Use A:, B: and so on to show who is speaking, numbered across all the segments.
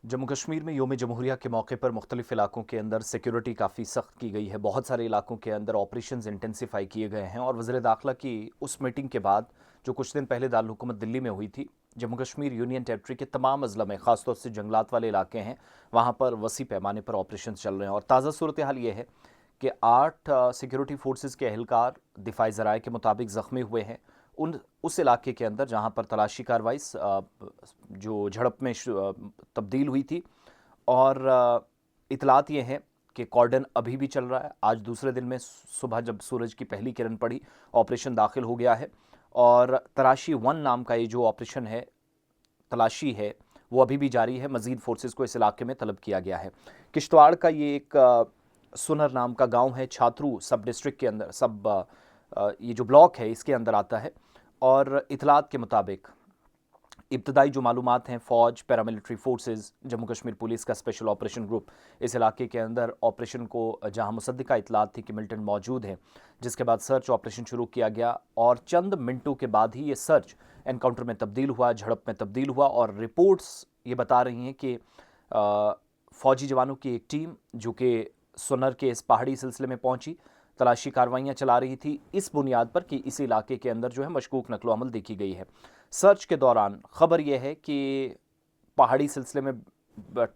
A: जम्मू कश्मीर में योम जमहूरिया के मौके पर मुख्तलिफ इलाकों के अंदर सिक्योरिटी काफ़ी सख्त की गई है। बहुत सारे इलाकों के अंदर ऑपरेशंस इंटेंसिफाई किए गए हैं और वज़ीर दाखिला की उस मीटिंग के बाद जो कुछ दिन पहले दारुल हुकूमत दिल्ली में हुई थी, जम्मू कश्मीर यूनियन टेरिटरी के तमाम अजला में, खासतौर से जंगलात वाले इलाके हैं, वहाँ पर वसी पैमाने पर ऑपरेशन चल रहे हैं। और ताज़ा सूरत हाल ये है कि 8 सिक्योरिटी फोर्सेस के अहलकार दिफाई ज़राए के मुताबिक ज़ख्मी हुए हैं उस इलाके के अंदर जहां पर तलाशी कार्रवाई जो झड़प में तब्दील हुई थी। और इतलात ये हैं कि कॉर्डन अभी भी चल रहा है। आज दूसरे दिन में सुबह जब सूरज की पहली किरण पड़ी, ऑपरेशन दाखिल हो गया है और तलाशी वन नाम का ये जो ऑपरेशन है, तलाशी है, वो अभी भी जारी है। मजीद फोर्सेस को इस इलाके में तलब किया गया है। किश्तवाड़ का ये एक सुनर नाम का गांव है, छात्रू सब डिस्ट्रिक्ट के अंदर, ये जो ब्लॉक है इसके अंदर आता है। और इतलात के मुताबिक इब्तदाई जो मालूमात हैं, फ़ौज, paramilitary forces, Jammu Kashmir police का स्पेशल ऑपरेशन ग्रुप इस इलाके के अंदर ऑपरेशन को, जहां मुसद्दिका इतलात थी कि मिलिटेंट मौजूद हैं, जिसके बाद सर्च ऑपरेशन शुरू किया गया और चंद मिनटों के बाद ही ये सर्च एनकाउंटर में तब्दील हुआ, झड़प में तब्दील हुआ। और रिपोर्ट्स ये बता रही हैं कि फ़ौजी जवानों की एक टीम जो कि सुनर के इस पहाड़ी सिलसिले में पहुंची, तलाशी कार्रवाइयां चला रही थी इस बुनियाद पर कि इस इलाके के अंदर जो है मशकूक नकलो अमल देखी गई है। सर्च के दौरान खबर यह है कि पहाड़ी सिलसिले में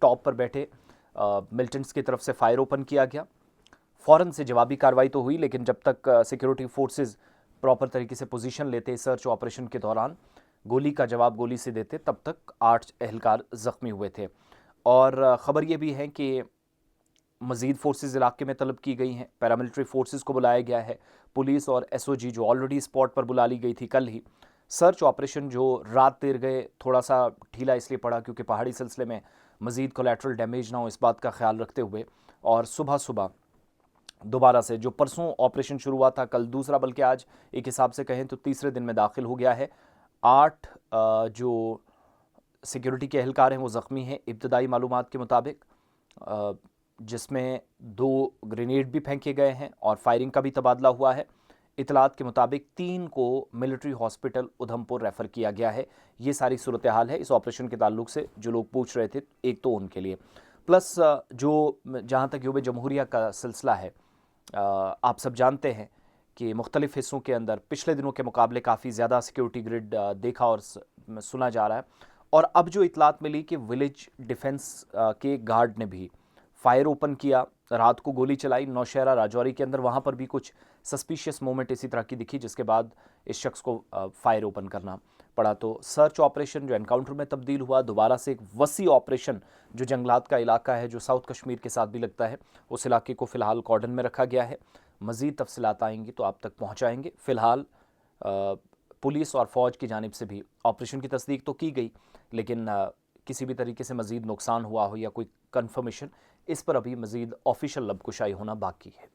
A: टॉप पर बैठे मिलिटेंट्स की तरफ से फायर ओपन किया गया। फ़ौरन से जवाबी कार्रवाई तो हुई, लेकिन जब तक सिक्योरिटी फोर्सेस प्रॉपर तरीके से पोजीशन लेते सर्च ऑपरेशन के दौरान, गोली का जवाब गोली से देते, तब तक 8 एहलकार ज़ख्मी हुए थे। और ख़बर यह भी है कि मज़ीद फोर्सेस इलाके में तलब की गई हैं, पैरामिलिट्री फोर्सेस को बुलाया गया है, पुलिस और एसओजी जो ऑलरेडी स्पॉट पर बुला ली गई थी कल ही। सर्च ऑपरेशन जो रात देर गए थोड़ा सा ढीला इसलिए पड़ा क्योंकि पहाड़ी सिलसिले में मज़ीद कोलैटरल डैमेज ना हो, इस बात का ख्याल रखते हुए। और सुबह सुबह दोबारा से जो परसों ऑपरेशन शुरू हुआ था, कल दूसरा, बल्कि आज एक हिसाब से कहें तो तीसरे दिन में दाखिल हो गया है। 8 जो सिक्योरिटी के एहलकार हैं वो ज़ख्मी हैं इब्तदाई मालूमात के मुताबिक, जिसमें 2 ग्रेनेड भी फेंके गए हैं और फायरिंग का भी तबादला हुआ है। इतलात के मुताबिक 3 को मिलिट्री हॉस्पिटल उधमपुर रेफ़र किया गया है। ये सारी सूरत हाल है इस ऑपरेशन के ताल्लुक से जो लोग पूछ रहे थे, एक तो उनके लिए। प्लस जो जहाँ तक योम जमहूरिया का सिलसिला है, आप सब जानते हैं कि मुख्तलिफ़ हिस्सों के अंदर पिछले दिनों के मुकाबले काफ़ी ज़्यादा सिक्योरिटी ग्रिड देखा और सुना जा रहा है। और अब जो इतलात मिली कि विलेज डिफेंस के गार्ड ने भी फायर ओपन किया, रात को गोली चलाई नौशहरा राजौरी के अंदर, वहाँ पर भी कुछ सस्पिशियस मोमेंट इसी तरह की दिखी, जिसके बाद इस शख्स को फायर ओपन करना पड़ा। तो सर्च ऑपरेशन जो एनकाउंटर में तब्दील हुआ, दोबारा से एक वसी ऑपरेशन जो जंगलात का इलाका है, जो साउथ कश्मीर के साथ भी लगता है, उस इलाके को फ़िलहाल कॉर्डन में रखा गया है। मज़ीद तफसीलात आएंगी तो आप तक पहुँचाएँगे। फ़िलहाल पुलिस और फ़ौज की जानिब से भी ऑपरेशन की तस्दीक तो की गई, लेकिन किसी भी तरीके से मज़ीद नुकसान हुआ हो या कोई कन्फर्मेशन, इस पर अभी मज़ीद ऑफिशियल लबकुशाई होना बाकी है।